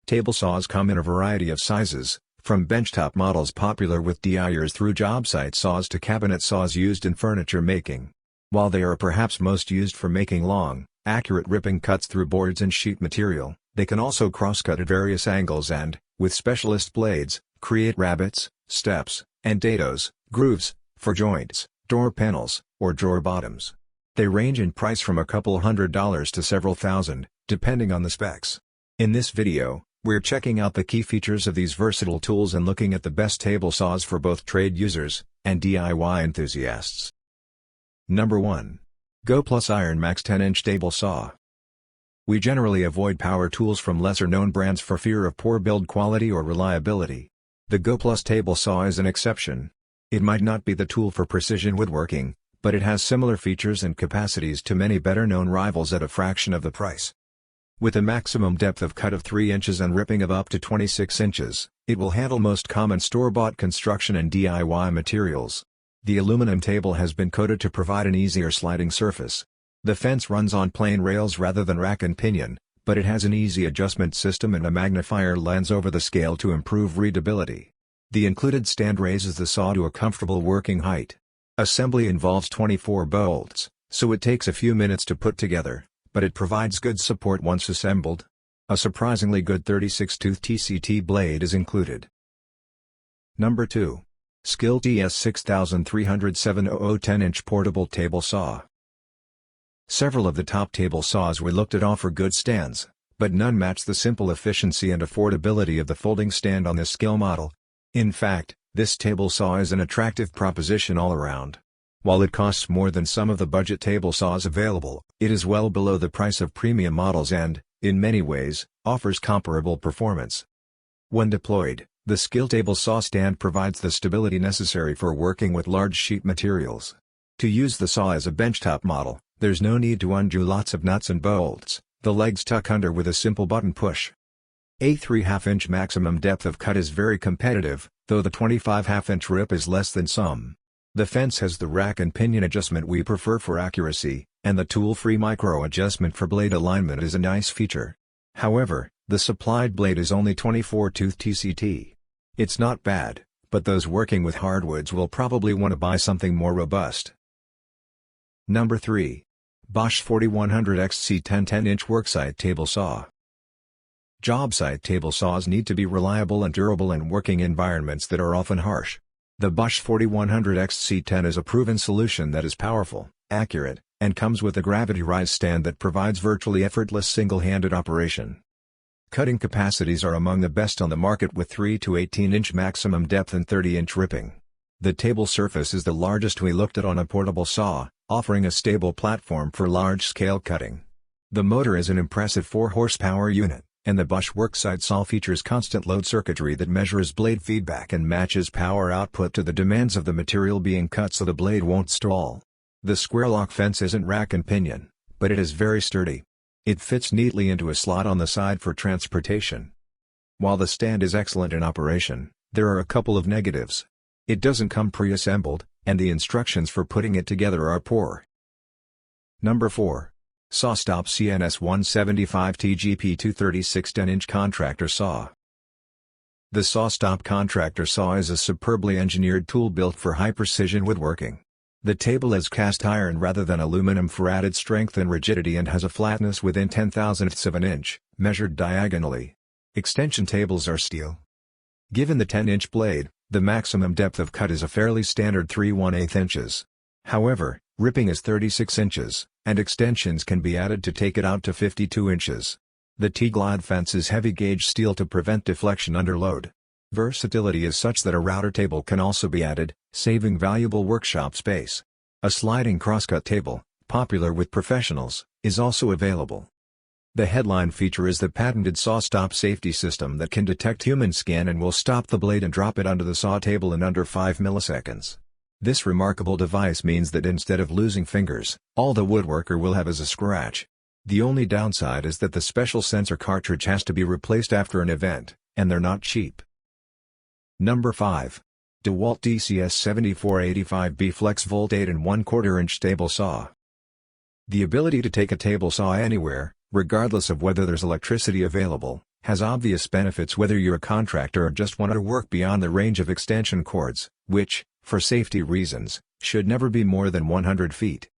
Table saws come in a variety of sizes, from benchtop models popular with DIYers through jobsite saws to cabinet saws used in furniture making. While they are perhaps most used for making long, accurate ripping cuts through boards and sheet material, they can also crosscut at various angles and, with specialist blades, create rabbets, steps, and dados, grooves, for joints, door panels, or drawer bottoms. They range in price from a couple $100s to several thousand, depending on the specs. In this video, we're checking out the key features of these versatile tools and looking at the best table saws for both trade users and DIY enthusiasts. Number 1. Goplus Iron Max 10-inch table saw. We generally avoid power tools from lesser-known brands for fear of poor build quality or reliability. The Goplus table saw is an exception. It might not be the tool for precision woodworking, but it has similar features and capacities to many better-known rivals at a fraction of the price. With a maximum depth of cut of 3 inches and ripping of up to 26 inches, it will handle most common store-bought construction and DIY materials. The aluminum table has been coated to provide an easier sliding surface. The fence runs on plain rails rather than rack and pinion, but it has an easy adjustment system and a magnifier lens over the scale to improve readability. The included stand raises the saw to a comfortable working height. Assembly involves 24 bolts, so it takes a few minutes to put together, but it provides good support once assembled. A surprisingly good 36-tooth TCT blade is included. Number 2. Skil TS6300 700 10-inch portable table saw. Several of the top table saws we looked at offer good stands, but none match the simple efficiency and affordability of the folding stand on this Skil model. In fact, this table saw is an attractive proposition all around. While it costs more than some of the budget table saws available, it is well below the price of premium models and, in many ways, offers comparable performance. When deployed, the Skil table saw stand provides the stability necessary for working with large sheet materials. To use the saw as a benchtop model, there's no need to undo lots of nuts and bolts, the legs tuck under with a simple button push. A 3/2-inch maximum depth of cut is very competitive, though the 25/2-inch rip is less than some. The fence has the rack and pinion adjustment we prefer for accuracy, and the tool-free micro adjustment for blade alignment is a nice feature. However, the supplied blade is only 24-tooth TCT. It's not bad, but those working with hardwoods will probably want to buy something more robust. Number 3. Bosch 4100 XC 10-inch worksite table saw. Jobsite table saws need to be reliable and durable in working environments that are often harsh. The Bosch 4100 XC10 is a proven solution that is powerful, accurate, and comes with a gravity rise stand that provides virtually effortless single-handed operation. Cutting capacities are among the best on the market with 3 to 18-inch maximum depth and 30-inch ripping. The table surface is the largest we looked at on a portable saw, offering a stable platform for large-scale cutting. The motor is an impressive 4-horsepower unit, and the Bosch worksite saw features constant load circuitry that measures blade feedback and matches power output to the demands of the material being cut so the blade won't stall. The square lock fence isn't rack and pinion, but it is very sturdy. It fits neatly into a slot on the side for transportation. While the stand is excellent in operation, there are a couple of negatives. It doesn't come pre-assembled, and the instructions for putting it together are poor. Number 4. SawStop CNS175TGP 236 10-inch contractor saw. The SawStop contractor saw is a superbly engineered tool built for high-precision woodworking. The table is cast iron rather than aluminum for added strength and rigidity and has a flatness within 0.010 of an inch, measured diagonally. Extension tables are steel. Given the 10-inch blade, the maximum depth of cut is a fairly standard 3/1/8 inches. However, ripping is 36 inches, and extensions can be added to take it out to 52 inches. The T-glide fence is heavy-gauge steel to prevent deflection under load. Versatility is such that a router table can also be added, saving valuable workshop space. A sliding crosscut table, popular with professionals, is also available. The headline feature is the patented SawStop safety system that can detect human skin and will stop the blade and drop it onto the saw table in under 5 milliseconds. This remarkable device means that instead of losing fingers, all the woodworker will have is a scratch. The only downside is that the special sensor cartridge has to be replaced after an event, and they're not cheap. Number 5. DeWalt DCS7485B Flex Volt 8 1/4-inch table saw. The ability to take a table saw anywhere, regardless of whether there's electricity available, Has obvious benefits whether you're a contractor or just want to work beyond the range of extension cords, which, for safety reasons, should never be more than 100 feet.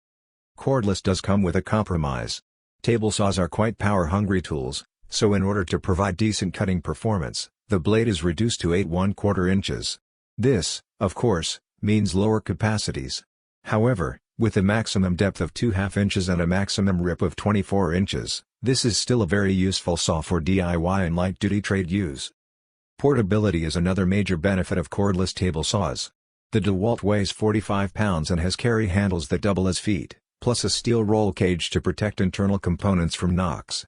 Cordless does come with a compromise. Table saws are quite power-hungry tools, so in order to provide decent cutting performance, the blade is reduced to 8 1/4 inches. This, of course, means lower capacities. However, with a maximum depth of 2/2 inches and a maximum rip of 24 inches, this is still a very useful saw for DIY and light-duty trade use. Portability is another major benefit of cordless table saws. The DeWalt weighs 45 pounds and has carry handles that double as feet, plus a steel roll cage to protect internal components from knocks.